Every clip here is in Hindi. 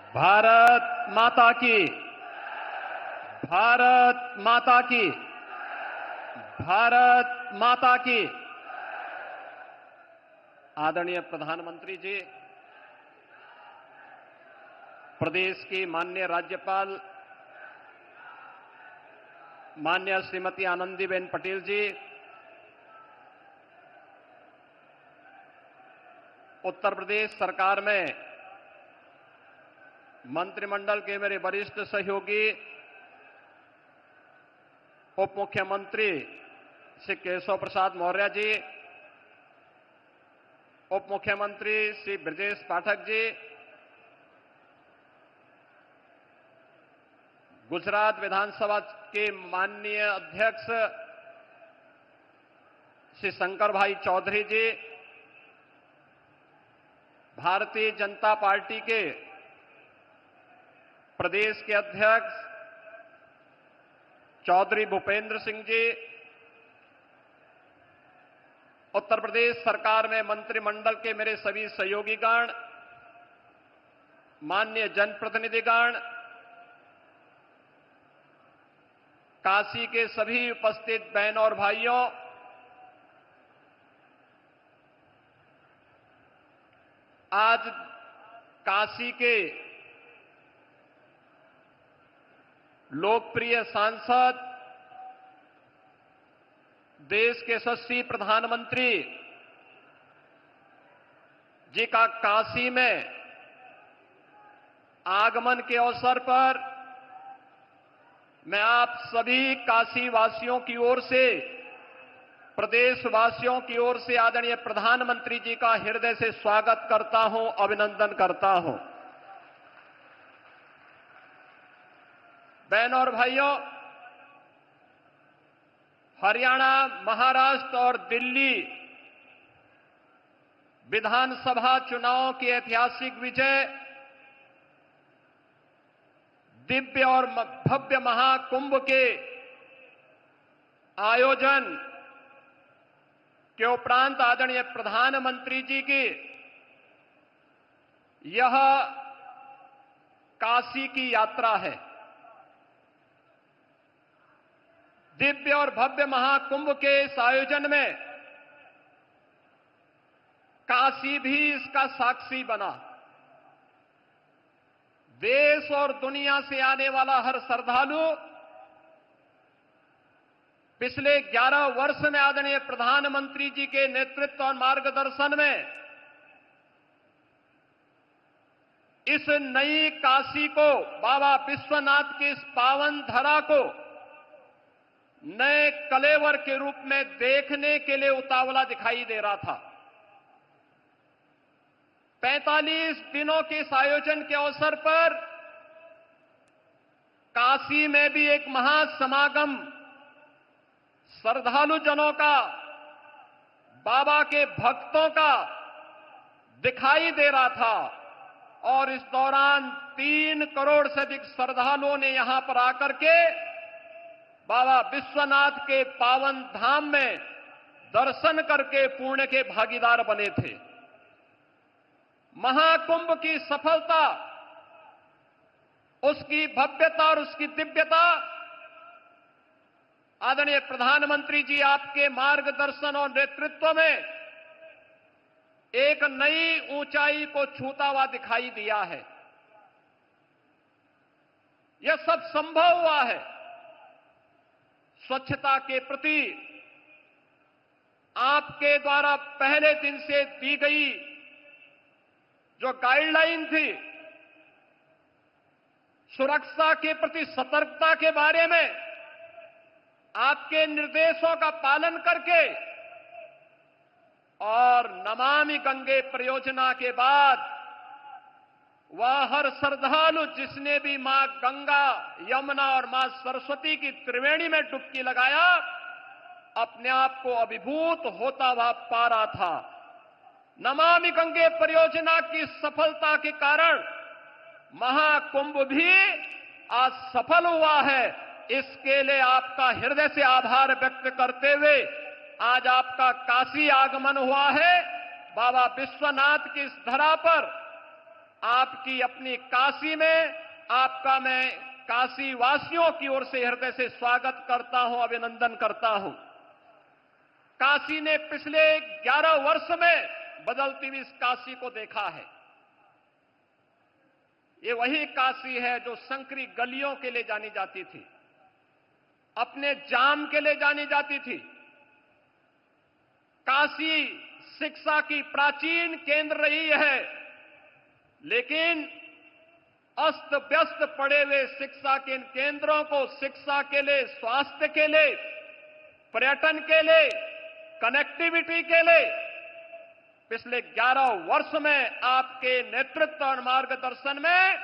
भारत माता की, भारत माता की, भारत माता की। आदरणीय प्रधानमंत्री जी, प्रदेश की माननीय राज्यपाल माननीय श्रीमती आनंदीबेन पटेल जी, उत्तर प्रदेश सरकार में मंत्रिमंडल के मेरे वरिष्ठ सहयोगी उप मुख्यमंत्री श्री केशव प्रसाद मौर्य जी, उप मुख्यमंत्री श्री ब्रजेश पाठक जी, गुजरात विधानसभा के माननीय अध्यक्ष श्री शंकर भाई चौधरी जी, भारतीय जनता पार्टी के प्रदेश के अध्यक्ष चौधरी भूपेंद्र सिंह जी, उत्तर प्रदेश सरकार में मंत्रिमंडल के मेरे सभी सहयोगीगण, माननीय जनप्रतिनिधिगण, काशी के सभी उपस्थित बहनों और भाइयों, आज काशी के लोकप्रिय सांसद, देश के यशस्वी प्रधानमंत्री जी का काशी में आगमन के अवसर पर मैं आप सभी काशी वासियों की ओर से, प्रदेशवासियों की ओर से आदरणीय प्रधानमंत्री जी का हृदय से स्वागत करता हूं, अभिनंदन करता हूं। बहनों और भाइयों, हरियाणा, महाराष्ट्र और दिल्ली विधानसभा चुनाव की ऐतिहासिक विजय, दिव्य और भव्य महाकुंभ के आयोजन के उपरांत आदरणीय प्रधानमंत्री जी की यह काशी की यात्रा है। दिव्य और भव्य महाकुंभ के इस आयोजन में काशी भी इसका साक्षी बना। देश और दुनिया से आने वाला हर श्रद्धालु पिछले 11 वर्ष में आदरणीय प्रधानमंत्री जी के नेतृत्व और मार्गदर्शन में इस नई काशी को, बाबा विश्वनाथ की इस पावन धरा को नए कलेवर के रूप में देखने के लिए उतावला दिखाई दे रहा था। 45 दिनों के इस आयोजन के अवसर पर काशी में भी एक महासमागम श्रद्धालु जनों का, बाबा के भक्तों का दिखाई दे रहा था और इस दौरान 3 करोड़ से अधिक श्रद्धालुओं ने यहां पर आकर के बाबा विश्वनाथ के पावन धाम में दर्शन करके पुण्य के भागीदार बने थे। महाकुंभ की सफलता, उसकी भव्यता और उसकी दिव्यता आदरणीय प्रधानमंत्री जी आपके मार्गदर्शन और नेतृत्व में एक नई ऊंचाई को छूता हुआ दिखाई दिया है। यह सब संभव हुआ है स्वच्छता के प्रति आपके द्वारा पहले दिन से दी गई जो गाइडलाइन थी, सुरक्षा के प्रति सतर्कता के बारे में आपके निर्देशों का पालन करके और नमामि गंगे परियोजना के बाद वह हर श्रद्धालु जिसने भी मां गंगा, यमुना और मां सरस्वती की त्रिवेणी में डुबकी लगाया, अपने आप को अभिभूत होता हुआ पा रहा था। नमामि गंगे परियोजना की सफलता के कारण महाकुंभ भी आज सफल हुआ है। इसके लिए आपका हृदय से आभार व्यक्त करते हुए आज आपका काशी आगमन हुआ है। बाबा विश्वनाथ की इस धरा पर आपकी अपनी काशी में आपका मैं काशी वासियों की ओर से हृदय से स्वागत करता हूं, अभिनंदन करता हूं। काशी ने पिछले 11 वर्ष में बदलती हुई इस काशी को देखा है। ये वही काशी है जो संकरी गलियों के लिए जानी जाती थी, अपने जाम के लिए जानी जाती थी। काशी शिक्षा की प्राचीन केंद्र रही है, लेकिन अस्त व्यस्त पड़े हुए शिक्षा के इन केंद्रों को शिक्षा के लिए, स्वास्थ्य के लिए, पर्यटन के लिए, कनेक्टिविटी के लिए पिछले 11 वर्ष में आपके नेतृत्व और मार्गदर्शन में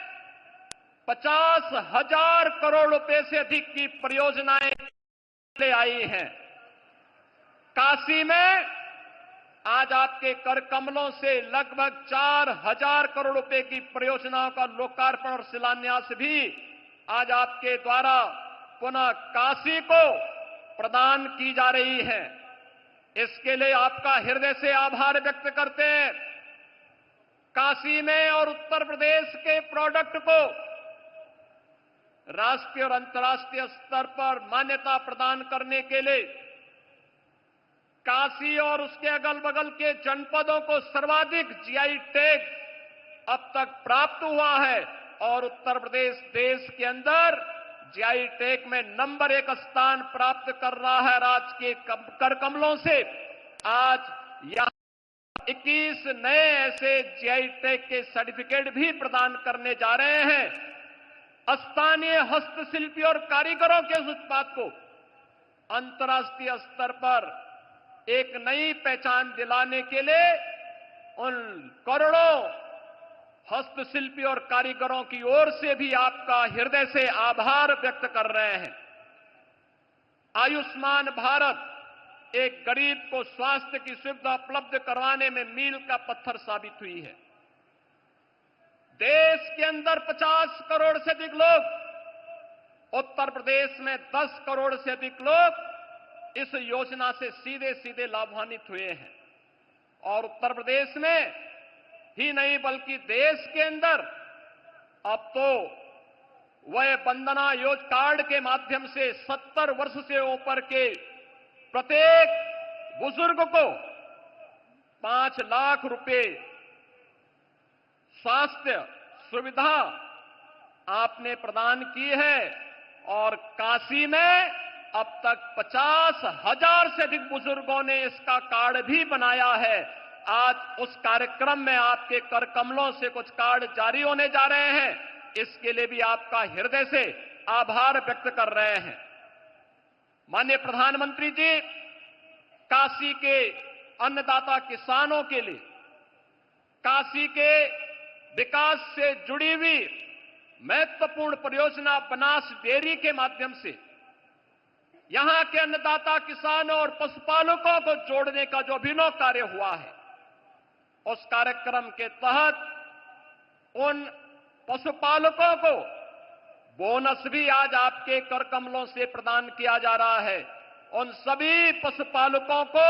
50,000 करोड़ रुपए से अधिक की परियोजनाएं ले आई हैं। काशी में आज आपके कर कमलों से लगभग 4,000 करोड़ रुपए की परियोजनाओं का लोकार्पण और शिलान्यास भी आज आपके द्वारा पुनः काशी को प्रदान की जा रही है। इसके लिए आपका हृदय से आभार व्यक्त करते हैं। काशी में और उत्तर प्रदेश के प्रोडक्ट को राष्ट्रीय और अंतर्राष्ट्रीय स्तर पर मान्यता प्रदान करने के लिए काशी और उसके अगल बगल के जनपदों को सर्वाधिक जीआई टैग अब तक प्राप्त हुआ है और उत्तर प्रदेश देश के अंदर जीआई टैग में नंबर 1 स्थान प्राप्त कर रहा है। राज्य के कर कमलों से आज यहां 21 नए ऐसे जीआई टैग के सर्टिफिकेट भी प्रदान करने जा रहे हैं। स्थानीय हस्तशिल्पी और कारीगरों के उस उत्पाद को अंतर्राष्ट्रीय स्तर पर एक नई पहचान दिलाने के लिए उन करोड़ों हस्तशिल्पी और कारीगरों की ओर से भी आपका हृदय से आभार व्यक्त कर रहे हैं। आयुष्मान भारत एक गरीब को स्वास्थ्य की सुविधा उपलब्ध करवाने में मील का पत्थर साबित हुई है। देश के अंदर 50 करोड़ से अधिक लोग, उत्तर प्रदेश में 10 करोड़ से अधिक लोग इस योजना से सीधे सीधे लाभान्वित हुए हैं और उत्तर प्रदेश में ही नहीं बल्कि देश के अंदर अब तो वह वंदना योजना कार्ड के माध्यम से 70 वर्ष से ऊपर के प्रत्येक बुजुर्ग को 5 लाख रुपए स्वास्थ्य सुविधा आपने प्रदान की है और काशी में अब तक 50,000 से अधिक बुजुर्गों ने इसका कार्ड भी बनाया है। आज उस कार्यक्रम में आपके कर कमलों से कुछ कार्ड जारी होने जा रहे हैं। इसके लिए भी आपका हृदय से आभार व्यक्त कर रहे हैं। माननीय प्रधानमंत्री जी, काशी के अन्नदाता किसानों के लिए काशी के विकास से जुड़ी हुई महत्वपूर्ण परियोजना बनास डेयरी के माध्यम से यहां के अन्नदाता किसानों और पशुपालकों को जोड़ने का जो अभिनव कार्य हुआ है, उस कार्यक्रम के तहत उन पशुपालकों को बोनस भी आज आपके कर कमलों से प्रदान किया जा रहा है। उन सभी पशुपालकों को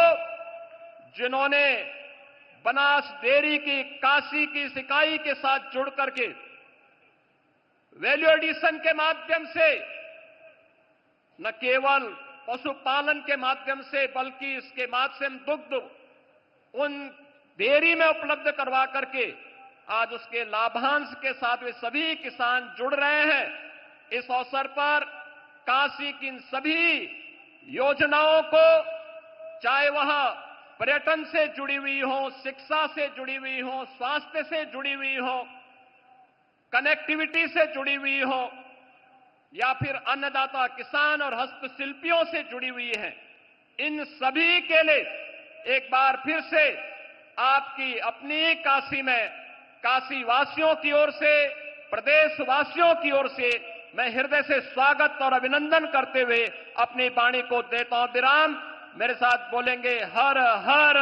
जिन्होंने बनास डेयरी की काशी की इकाई के साथ जुड़ करके वैल्यू एडिशन के माध्यम से न केवल पशुपालन के माध्यम से बल्कि इसके माध्यम दुग्ध उन डेयरी में उपलब्ध करवा करके आज उसके लाभांश के साथ वे सभी किसान जुड़ रहे हैं। इस अवसर पर काशी की इन सभी योजनाओं को, चाहे वह पर्यटन से जुड़ी हुई हो, शिक्षा से जुड़ी हुई हो, स्वास्थ्य से जुड़ी हुई हो, कनेक्टिविटी से जुड़ी हुई हो या फिर अन्नदाता किसान और हस्तशिल्पियों से जुड़ी हुई है, इन सभी के लिए एक बार फिर से आपकी अपनी काशी में काशी वासियों की ओर से, प्रदेशवासियों की ओर से मैं हृदय से स्वागत और अभिनंदन करते हुए अपनी वाणी को देता हूं विराम। मेरे साथ बोलेंगे हर हर